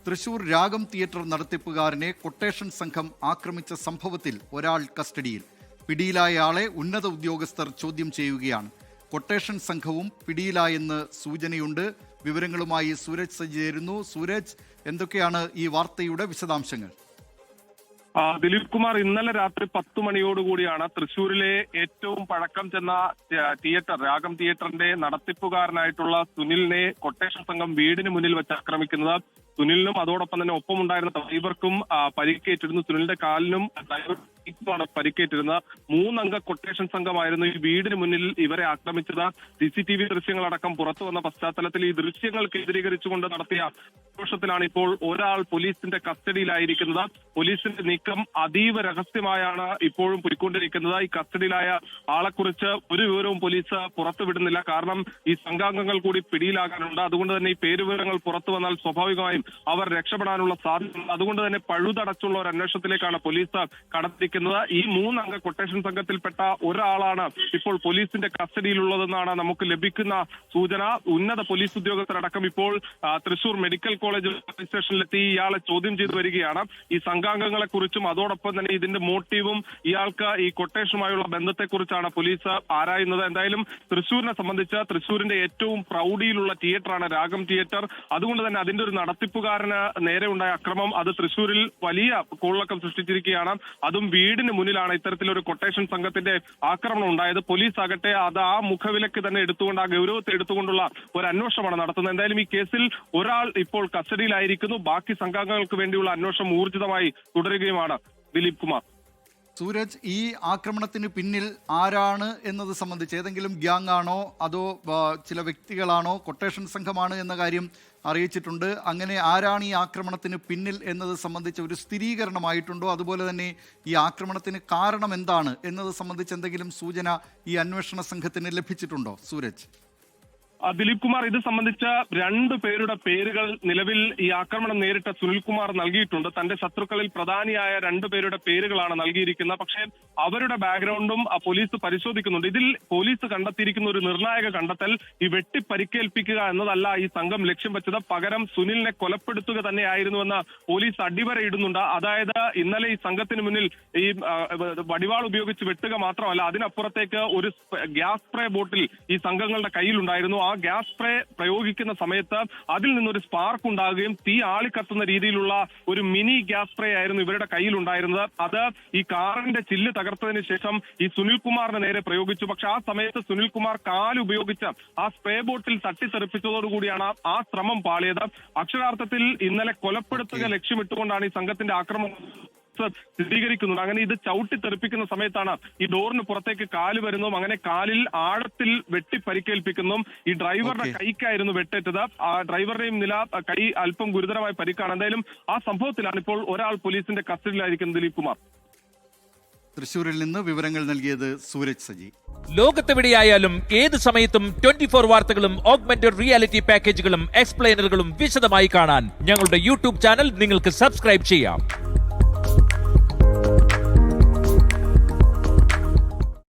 തൃശൂർ രാഗം theatre നടത്തിപ്പുകാരനെ quotation സംഘം ആക്രമിച്ച സംഭവത്തിൽ ഒരാൾ കസ്റ്റഡിയിൽ. പിടിയിലായ ആളെ ഉന്നത ഉദ്യോഗസ്ഥർ ചോദ്യം ചെയ്യുകയാണ്. കൊട്ടേഷൻ സംഘവും പിടിയിലായെന്ന് സൂചനയുണ്ട്. വിവരങ്ങളുമായി സൂരജ് സജ്ജി ചേരുന്നു. സൂരജ്, എന്തൊക്കെയാണ് ഈ വാർത്തയുടെ വിശദാംശങ്ങൾ? ദിലീപ് കുമാർ, ഇന്നലെ രാത്രി 10 മണിയോടുകൂടിയാണ് തൃശ്ശൂരിലെ ഏറ്റവും പഴക്കം ചെന്ന തിയേറ്റർ രാഗം തിയേറ്ററിന്റെ നടത്തിപ്പുകാരനായിട്ടുള്ള സുനിലിനെ കൊട്ടേഷൻ സംഘം വീടിന് മുന്നിൽ വെച്ച് ആക്രമിക്കുന്നത്. സുനിലിനും അതോടൊപ്പം തന്നെ ഒപ്പമുണ്ടായിരുന്ന ഡ്രൈവർക്കും പരിക്കേറ്റിരുന്നു. സുനിലിന്റെ കാലിനും ഡ്രൈവറുമാണ് പരിക്കേറ്റിരുന്നത്. 3 അംഗ കൊട്ടേഷൻ സംഘമായിരുന്നു ഈ വീടിന് മുന്നിൽ ഇവരെ ആക്രമിച്ചത്. CCTV ദൃശ്യങ്ങളടക്കം പുറത്തു വന്ന പശ്ചാത്തലത്തിൽ ഈ ദൃശ്യങ്ങൾ കേന്ദ്രീകരിച്ചുകൊണ്ട് നടത്തിയ അന്വേഷണത്തിലാണ് ഇപ്പോൾ ഒരാൾ പോലീസിന്റെ കസ്റ്റഡിയിലായിരിക്കുന്നത്. പോലീസിന്റെ നീക്കം അതീവ രഹസ്യമായാണ് ഇപ്പോഴും പോയിക്കൊണ്ടിരിക്കുന്നത്. ഈ കസ്റ്റഡിയിലായ ആളെക്കുറിച്ച് ഒരു വിവരവും പോലീസ് പുറത്തുവിടുന്നില്ല. കാരണം ഈ സംഘാംഗങ്ങൾ കൂടി പിടിയിലാകാനുണ്ട്. അതുകൊണ്ട് തന്നെ ഈ പേരുവിവരങ്ങൾ പുറത്തു വന്നാൽ സ്വാഭാവികമായും അവർ രക്ഷപ്പെടാനുള്ള സാധ്യത. അതുകൊണ്ട് തന്നെ പഴുതടച്ചുള്ള ഒരു അന്വേഷണത്തിലേക്കാണ് പോലീസ് കടത്തിരിക്കുന്നത്. ഈ 3 അംഗ കൊട്ടേഷൻ സംഘത്തിൽപ്പെട്ട ഒരാളാണ് ഇപ്പോൾ പോലീസിന്റെ കസ്റ്റഡിയിലുള്ളതെന്നാണ് നമുക്ക് ലഭിക്കുന്ന സൂചന. ഉന്നത പോലീസ് ഉദ്യോഗസ്ഥരടക്കം ഇപ്പോൾ തൃശൂർ മെഡിക്കൽ കോളേജ് പോലീസ് സ്റ്റേഷനിലെത്തി ഇയാളെ ചോദ്യം ചെയ്തു വരികയാണ്. ഈ സംഘാംഗങ്ങളെ കുറിച്ചും അതോടൊപ്പം തന്നെ ഇതിന്റെ മോട്ടീവും ഇയാൾക്ക് ഈ കൊട്ടേഷനുമായുള്ള ബന്ധത്തെക്കുറിച്ചാണ് പോലീസ് ആരായുന്നത്. എന്തായാലും തൃശൂരിനെ സംബന്ധിച്ച് തൃശൂരിന്റെ ഏറ്റവും പ്രൗഢിയിലുള്ള തിയേറ്ററാണ് രാഗം തിയേറ്റർ. അതുകൊണ്ട് തന്നെ അതിന്റെ ഒരു നടത്തിപ്പുകാരന് നേരെ ഉണ്ടായ അക്രമം അത് തൃശൂരിൽ വലിയ കോളിളക്കം സൃഷ്ടിച്ചിരിക്കുകയാണ്. അതും വീടിന് മുന്നിലാണ് ഇത്തരത്തിലൊരു കൊട്ടേഷൻ സംഘത്തിന്റെ ആക്രമണം ഉണ്ടായത്. പോലീസ് ആകട്ടെ അത് ആ മുഖവിലക്ക് തന്നെ എടുത്തുകൊണ്ട്, ആ ഗൗരവത്തെ എടുത്തുകൊണ്ടുള്ള ഒരു അന്വേഷണമാണ് നടത്തുന്നത്. എന്തായാലും ഈ കേസിൽ ഒരാൾ ഇപ്പോൾ കസ്റ്റഡിയിലായിരിക്കുന്നു. ബാക്കി സംഘാംഗങ്ങൾക്ക് വേണ്ടിയുള്ള അന്വേഷണം ഊർജിതമായി തുടരുകയുമാണ്. ദിലീപ് കുമാർ. സൂരജ്, ഈ ആക്രമണത്തിന് പിന്നിൽ ആരാണ് എന്നത് സംബന്ധിച്ച് ഏതെങ്കിലും ഗ്യാങ് ആണോ അതോ ചില വ്യക്തികളാണോ, കൊട്ടേഷൻ സംഘമാണ് എന്ന കാര്യം അറിയിച്ചിട്ടുണ്ട്. അങ്ങനെ ആരാണ് ഈ ആക്രമണത്തിന് പിന്നിൽ എന്നത് സംബന്ധിച്ച് ഒരു സ്ഥിരീകരണമായിട്ടുണ്ടോ? അതുപോലെ തന്നെ ഈ ആക്രമണത്തിന് കാരണം എന്താണ് എന്നത് സംബന്ധിച്ച് എന്തെങ്കിലും സൂചന ഈ അന്വേഷണ സംഘത്തിന് ലഭിച്ചിട്ടുണ്ടോ സൂരജ്? ദിലീപ് കുമാർ, ഇത് സംബന്ധിച്ച 2 പേരുടെ പേരുകൾ നിലവിൽ ഈ ആക്രമണം നേരിട്ട സുനിൽകുമാർ നൽകിയിട്ടുണ്ട്. തന്റെ ശത്രുക്കളിൽ പ്രധാനിയായ 2 പേരുടെ പേരുകളാണ് നൽകിയിരിക്കുന്നത്. പക്ഷേ അവരുടെ ബാക്ക്ഗ്രൗണ്ടും പോലീസ് പരിശോധിക്കുന്നുണ്ട്. ഇതിൽ പോലീസ് കണ്ടെത്തിയിരിക്കുന്ന ഒരു നിർണായക കണ്ടെത്തൽ ഈ വെട്ടി പരിക്കേൽപ്പിക്കുക എന്നതല്ല ഈ സംഘം ലക്ഷ്യം വെച്ചത്. പകരം സുനിലിനെ കൊലപ്പെടുത്തുക തന്നെയായിരുന്നുവെന്ന് പോലീസ് അടിവരയിടുന്നുണ്ട്. അതായത് ഇന്നലെ ഈ സംഘത്തിന് മുന്നിൽ ഈ വടിവാൾ ഉപയോഗിച്ച് വെട്ടുക മാത്രമല്ല, അതിനപ്പുറത്തേക്ക് ഒരു ഗ്യാസ് സ്പ്രേ ബോട്ടിൽ ഈ സംഘങ്ങളുടെ കയ്യിലുണ്ടായിരുന്നു. ആ ഗ്യാസ് സ്പ്രേ പ്രയോഗിക്കുന്ന സമയത്ത് അതിൽ നിന്നൊരു സ്പാർക്ക് ഉണ്ടാകുകയും തീ ആളിക്കത്തുന്ന രീതിയിലുള്ള ഒരു മിനി ഗ്യാസ് സ്പ്രേ ആയിരുന്നു ഇവരുടെ കയ്യിലുണ്ടായിരുന്നത്. അത് ഈ കാറിന്റെ ചില്ല് തകർത്തതിന് ശേഷം ഈ സുനിൽകുമാറിന് നേരെ പ്രയോഗിച്ചു. പക്ഷെ ആ സമയത്ത് സുനിൽകുമാർ കാലുപയോഗിച്ച് ആ സ്പ്രേ ബോട്ടിൽ തട്ടിത്തെറിപ്പിച്ചതോടുകൂടിയാണ് ആ ശ്രമം പാളിയത്. അക്ഷരാർത്ഥത്തിൽ ഇന്നലെ കൊലപ്പെടുത്തുക ലക്ഷ്യമിട്ടുകൊണ്ടാണ് ഈ സംഘത്തിന്റെ ആക്രമണം സ്ഥിരീകരിക്കുന്നുണ്ട്. അങ്ങനെ ഇത് ചവിട്ടി തെറിപ്പിക്കുന്ന സമയത്താണ് ഈ ഡോറിന് പുറത്തേക്ക് കാല് വരുന്നതും അങ്ങനെ കാലിൽ ആഴത്തിൽ വെട്ടി പരിക്കേൽപ്പിക്കുന്നതും. ഈ ഡ്രൈവറുടെ കൈക്കായിരുന്നു വെട്ടേറ്റത്. ആ ഡ്രൈവറുടെയും കൈ അല്പം ഗുരുതരമായ പരിക്കാണ്. എന്തായാലും ആ സംഭവത്തിലാണ് ഇപ്പോൾ ഒരാൾ പോലീസിന്റെ കസ്റ്റഡിയിലായിരിക്കുന്നത്. ദിലീപ് കുമാർ. തൃശൂരിൽ നിന്ന് വിവരങ്ങൾ നൽകിയത് സൂരജ് സജി. ലോകത്തെവിടെയായാലും ഏത് സമയത്തും 24 വാർത്തകളും ഓഗ്മെന്റഡ് റിയാലിറ്റി പാക്കേജുകളും എക്സ്പ്ലെയിനറുകളും വിശദമായി കാണാൻ ഞങ്ങളുടെ യൂട്യൂബ് ചാനൽ നിങ്ങൾക്ക് സബ്സ്ക്രൈബ് ചെയ്യാം.